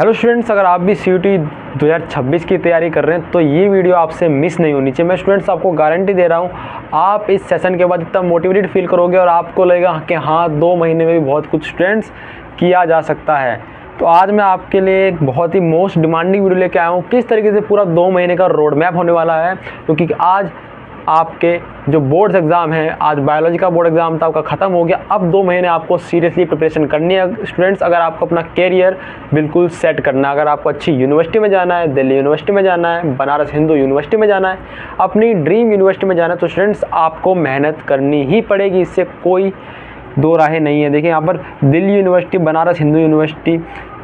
Hello students, अगर आप भी सीयूटी 2026 की तैयारी कर रहे हैं तो ये वीडियो आपसे मिस नहीं होनी चाहिए। मैं स्टूडेंट्स आपको गारंटी दे रहा हूँ, आप इस सेशन के बाद इतना मोटिवेटेड फील करोगे और आपको लगेगा कि हाँ 2 महीने में भी बहुत कुछ स्टूडेंट्स किया जा सकता है। तो आज मैं आपके लिए एक बहुत ही मोस्ट डिमांडिंग वीडियो लेके आया हूँ, किस तरीके से पूरा 2 महीने का रोड मैप होने वाला है। क्योंकि आज आपके जो बोर्ड्स एग्ज़ाम हैं, आज बायोलॉजी का बोर्ड एग्ज़ाम था आपका ख़त्म हो गया। अब 2 महीने आपको सीरियसली प्रिपरेशन करनी है स्टूडेंट्स। अगर आपको अपना कैरियर बिल्कुल सेट करना है, अगर आपको अच्छी यूनिवर्सिटी में जाना है, दिल्ली यूनिवर्सिटी में जाना है, बनारस हिंदू यूनिवर्सिटी में जाना है, अपनी ड्रीम यूनिवर्सिटी में जाना है, तो स्टूडेंट्स आपको मेहनत करनी ही पड़ेगी, इससे कोई दो राहें नहीं है। देखिए यहाँ पर Delhi university, Banaras Hindu university,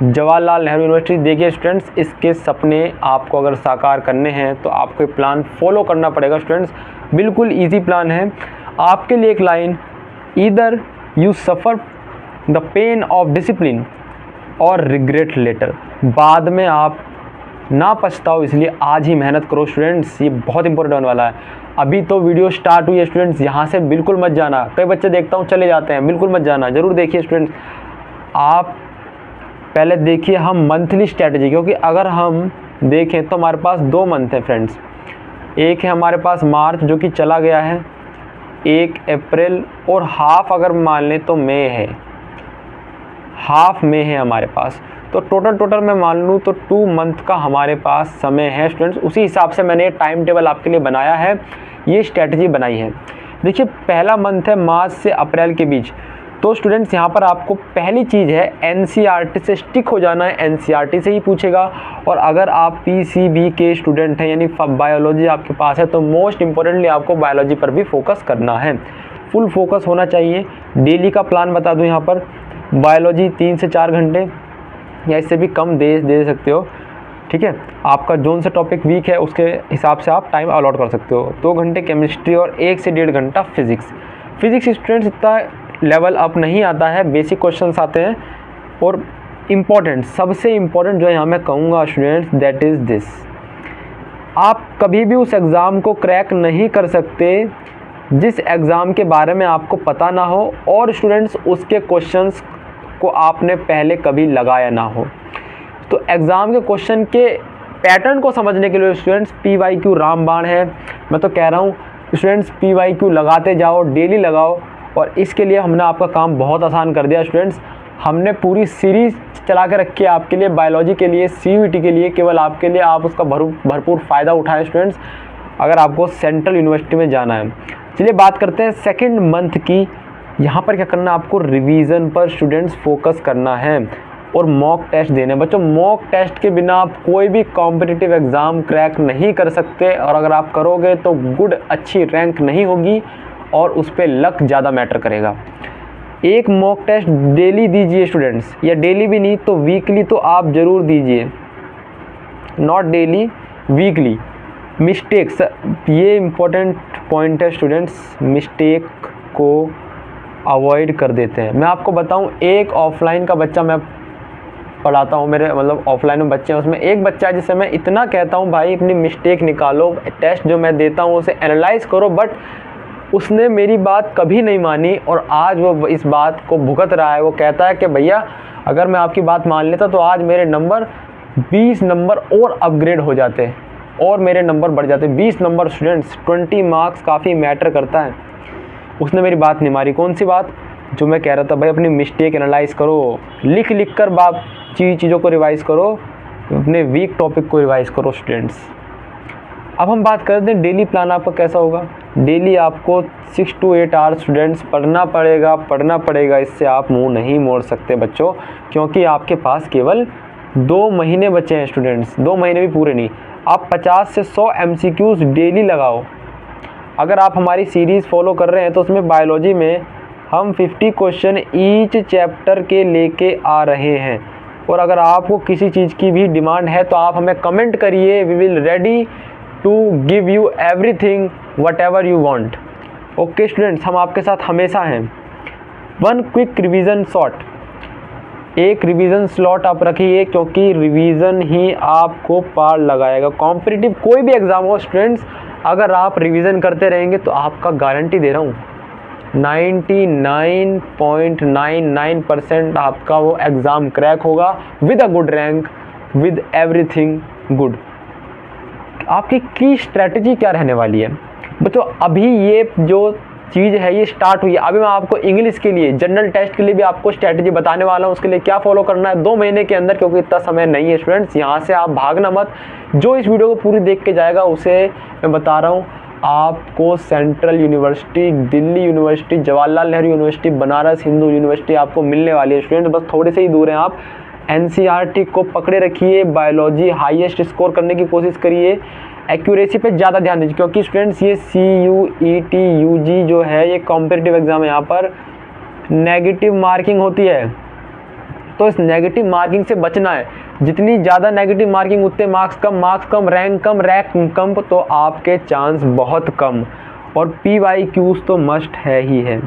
Jawaharlal Nehru university, देखिए स्टूडेंट्स इसके सपने आपको अगर साकार करने हैं तो आपको ये प्लान फॉलो करना पड़ेगा स्टूडेंट्स। बिल्कुल इजी प्लान है आपके लिए। एक line, either you suffer the pain of discipline और रिग्रेट लेटर। बाद में आप ना पछताओ, इसलिए आज ही मेहनत करो स्टूडेंट्स, ये बहुत इंपॉर्टेंट होने वाला है। अभी तो वीडियो स्टार्ट हुई है स्टूडेंट्स, यहाँ से बिल्कुल मत जाना। कई बच्चे देखता हूँ चले जाते हैं, बिल्कुल मत जाना, ज़रूर देखिए स्टूडेंट्स। आप पहले देखिए हम मंथली स्ट्रैटेजी, क्योंकि अगर हम देखें तो हमारे पास 2 मंथ हैं फ्रेंड्स। एक है हमारे पास मार्च जो कि चला गया है, एक अप्रैल, और हाफ अगर मान लें तो मई है, हाफ मई है हमारे पास। तो टोटल मैं मान लूँ तो 2 मंथ का हमारे पास समय है स्टूडेंट्स। उसी हिसाब से मैंने टाइम टेबल आपके लिए बनाया है, ये स्ट्रैटेजी बनाई है। देखिए पहला मंथ है मार्च से अप्रैल के बीच। तो स्टूडेंट्स यहाँ पर आपको पहली चीज़ है एनसीईआरटी से स्टिक हो जाना है, एनसीईआरटी से ही पूछेगा। और अगर आप पीसीबी के स्टूडेंट हैं, यानी बायोलॉजी आपके पास है, तो मोस्ट इम्पोर्टेंटली आपको बायोलॉजी पर भी फोकस करना है, फुल फोकस होना चाहिए। डेली का प्लान बता दूँ यहाँ पर, बायोलॉजी 3 से 4 घंटे या इससे भी कम दे सकते हो, ठीक है। आपका जोन से टॉपिक वीक है उसके हिसाब से आप टाइम अलॉट कर सकते हो। 2 घंटे केमिस्ट्री और 1 से 1.5 घंटा फिज़िक्स स्टूडेंट्स इतना लेवल अप नहीं आता है, बेसिक क्वेश्चंस आते हैं। और इम्पॉर्टेंट, सबसे इम्पॉर्टेंट जो यहाँ मैं कहूँगा स्टूडेंट्स, दैट इज़ दिस, आप कभी भी उस एग्ज़ाम को क्रैक नहीं कर सकते जिस एग्ज़ाम के बारे में आपको पता ना हो और स्टूडेंट्स उसके क्वेश्चंस को आपने पहले कभी लगाया ना हो। तो एग्ज़ाम के क्वेश्चन के पैटर्न को समझने के लिए स्टूडेंट्स PYQ रामबाण है। मैं तो कह रहा हूँ स्टूडेंट्स PYQ लगाते जाओ, डेली लगाओ। और इसके लिए हमने आपका काम बहुत आसान कर दिया स्टूडेंट्स। हमने पूरी सीरीज़ चला के रखी है आपके लिए, बायोलॉजी के लिए, CUET के लिए, केवल आपके लिए। आप उसका भरपूर फ़ायदा उठाएं स्टूडेंट्स, अगर आपको सेंट्रल यूनिवर्सिटी में जाना है। चलिए बात करते हैं सेकेंड मंथ की। यहाँ पर क्या करना है, आपको रिवीजन पर स्टूडेंट्स फोकस करना है और मॉक टेस्ट देने। बच्चों मॉक टेस्ट के बिना आप कोई भी कॉम्पिटिटिव एग्ज़ाम क्रैक नहीं कर सकते, और अगर आप करोगे तो गुड अच्छी रैंक नहीं होगी और उस पर लक ज़्यादा मैटर करेगा। एक मॉक टेस्ट डेली दीजिए स्टूडेंट्स, या डेली भी नहीं तो वीकली तो आप ज़रूर दीजिए, नॉट डेली, वीकली। मिस्टेक्स, ये इम्पोर्टेंट पॉइंट है स्टूडेंट्स, मिस्टेक को अवॉइड कर देते हैं। मैं आपको बताऊं, एक ऑफलाइन का बच्चा मैं पढ़ाता हूं, मेरे मतलब ऑफलाइन में बच्चे हैं, उसमें एक बच्चा है जिससे मैं इतना कहता हूं भाई अपनी मिस्टेक निकालो, टेस्ट जो मैं देता हूं उसे एनालाइज करो, बट उसने मेरी बात कभी नहीं मानी और आज वो इस बात को भुगत रहा है। वो कहता है कि भैया अगर मैं आपकी बात मान लेता तो आज मेरे नंबर 20 नंबर और अपग्रेड हो जाते और मेरे नंबर बढ़ जाते। 20 नंबर स्टूडेंट्स, 20 मार्क्स काफ़ी मैटर करता है। उसने मेरी बात नहीं मारी। कौन सी बात? जो मैं कह रहा था भाई अपनी मिस्टेक एनालाइज करो, लिख कर बाप चीज़ों को रिवाइज़ करो, अपने वीक टॉपिक को रिवाइज़ करो स्टूडेंट्स। अब हम बात करते हैं डेली प्लान आपका कैसा होगा। डेली आपको 6 to 8 आवर्स स्टूडेंट्स पढ़ना पड़ेगा। इससे आप मुंह नहीं मोड़ सकते बच्चों, क्योंकि आपके पास केवल 2 महीने बचे हैं स्टूडेंट्स, 2 महीने भी पूरे नहीं। आप 50 से 100 MCQs डेली लगाओ। अगर आप हमारी सीरीज़ फॉलो कर रहे हैं तो उसमें बायोलॉजी में हम 50 क्वेश्चन ईच चैप्टर के लेके आ रहे हैं। और अगर आपको किसी चीज़ की भी डिमांड है तो आप हमें कमेंट करिए, we will ready to give you everything whatever you want. Okay students, हम आपके साथ हमेशा हैं। 1 क्विक रिवीजन शॉट, एक रिवीजन स्लॉट आप रखिए, क्योंकि रिवीजन ही आपको पार लगाएगा। कॉम्पिटिटिव कोई भी एग्ज़ाम हो स्टूडेंट्स, अगर आप रिवीजन करते रहेंगे तो आपका गारंटी दे रहा हूँ 99.99% आपका वो एग्ज़ाम क्रैक होगा with a good rank. With everything good. आपकी की स्ट्रैटेजी क्या रहने वाली है बच्चों? अभी ये जो चीज़ है ये स्टार्ट हुई है। अभी मैं आपको इंग्लिश के लिए जनरल टेस्ट के लिए भी आपको स्ट्रैटेजी बताने वाला हूँ, उसके लिए क्या फॉलो करना है 2 महीने के अंदर, क्योंकि इतना समय नहीं है स्टूडेंट्स। यहाँ से आप भागना मत, जो इस वीडियो को पूरी देख के जाएगा उसे मैं बता रहा हूँ आपको central university, Delhi university, Jawaharlal Nehru university, Banaras Hindu university आपको मिलने वाली है स्टूडेंट। बस थोड़े से ही दूर हैं आप। एनसीईआरटी को पकड़े रखिए, बायोलॉजी हाईएस्ट स्कोर करने की कोशिश करिए, एक्यूरेसी पे ज़्यादा ध्यान दीजिए, क्योंकि स्टूडेंट्स ये CUET UG जो है ये कॉम्पिटिटिव एग्जाम है, यहाँ पर नेगेटिव मार्किंग होती है। तो इस नेगेटिव मार्किंग से बचना है। जितनी ज़्यादा नेगेटिव मार्किंग उतने मार्क्स कम, रैंक कम, तो आपके चांस बहुत कम। और PYQs तो मस्ट है ही है।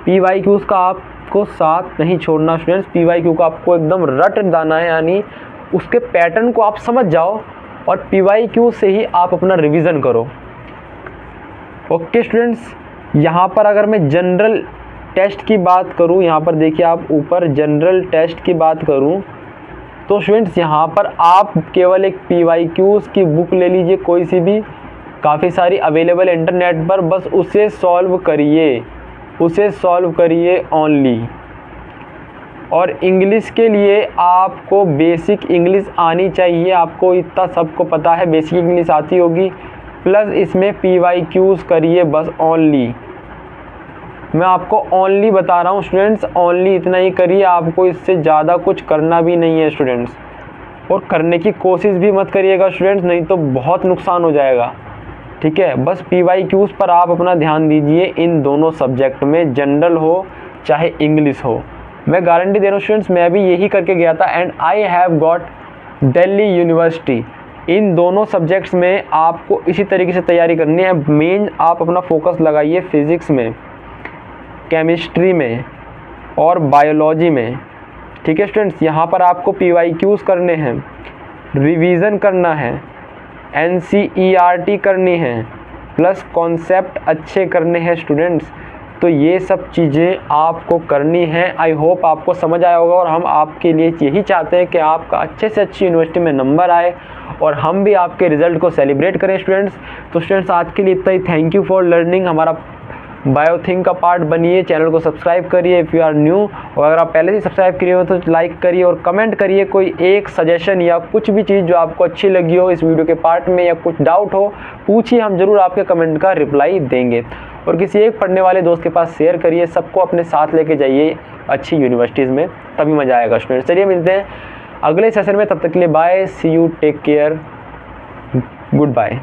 PYQs का आपको साथ नहीं छोड़ना स्टूडेंट्स। PYQ को आपको एकदम रट दाना है, यानी उसके पैटर्न को आप समझ जाओ और PYQ से ही आप अपना रिवीजन करो। ओके स्टूडेंट्स, यहाँ पर अगर मैं जनरल टेस्ट की बात करूँ, यहाँ पर देखिए आप ऊपर जनरल टेस्ट की बात करूँ तो स्टूडेंट्स यहाँ पर आप केवल एक PYQs की बुक ले लीजिए, कोई सी भी, काफ़ी सारी अवेलेबल इंटरनेट पर, बस उसे सॉल्व करिए ओनली। और इंग्लिश के लिए आपको बेसिक इंग्लिश आनी चाहिए, आपको इतना सबको पता है, बेसिक इंग्लिश आती होगी, प्लस इसमें PYQs करिए बस ओनली। मैं आपको ओनली बता रहा हूँ स्टूडेंट्स, ओनली इतना ही करिए, आपको इससे ज़्यादा कुछ करना भी नहीं है स्टूडेंट्स। और करने की कोशिश भी मत करिएगा स्टूडेंट्स, नहीं तो बहुत नुकसान हो जाएगा, ठीक है। बस PYQs पर आप अपना ध्यान दीजिए इन दोनों सब्जेक्ट में, जनरल हो चाहे इंग्लिश हो। मैं गारंटी दे रहा हूँ स्टूडेंट्स, मैं भी यही करके गया था and I have got Delhi university. इन दोनों सब्जेक्ट्स में आपको इसी तरीके से तैयारी करनी है। मेन आप अपना फोकस लगाइए फिज़िक्स में, केमिस्ट्री में और बायोलॉजी में, ठीक है स्टूडेंट्स। यहाँ पर आपको PYQs करने हैं, रिवीजन करना है, NCERT करनी है, प्लस कॉन्सेप्ट अच्छे करने हैं स्टूडेंट्स। तो ये सब चीज़ें आपको करनी है। आई होप आपको समझ आया होगा, और हम आपके लिए यही चाहते हैं कि आपका अच्छे से अच्छी यूनिवर्सिटी में नंबर आए और हम भी आपके रिज़ल्ट को सेलिब्रेट करें स्टूडेंट्स। तो स्टूडेंट्स आज के लिए इतना ही। Thank you for learning. हमारा बायोथिंग का पार्ट बनिए, चैनल को सब्सक्राइब करिए इफ़ यू आर न्यू, और अगर आप पहले से सब्सक्राइब किए हो तो लाइक करिए और कमेंट करिए कोई एक सजेशन या कुछ भी चीज़ जो आपको अच्छी लगी हो इस वीडियो के पार्ट में, या कुछ डाउट हो पूछिए, हम ज़रूर आपके कमेंट का रिप्लाई देंगे। और किसी एक पढ़ने वाले दोस्त के पास शेयर करिए, सबको अपने साथ लेके जाइए अच्छी यूनिवर्सिटीज़ में, तभी मज़ा आएगा स्टूडेंट्स। चलिए मिलते हैं अगले सेशन में, तब तक के लिए bye, see you, take care, good bye.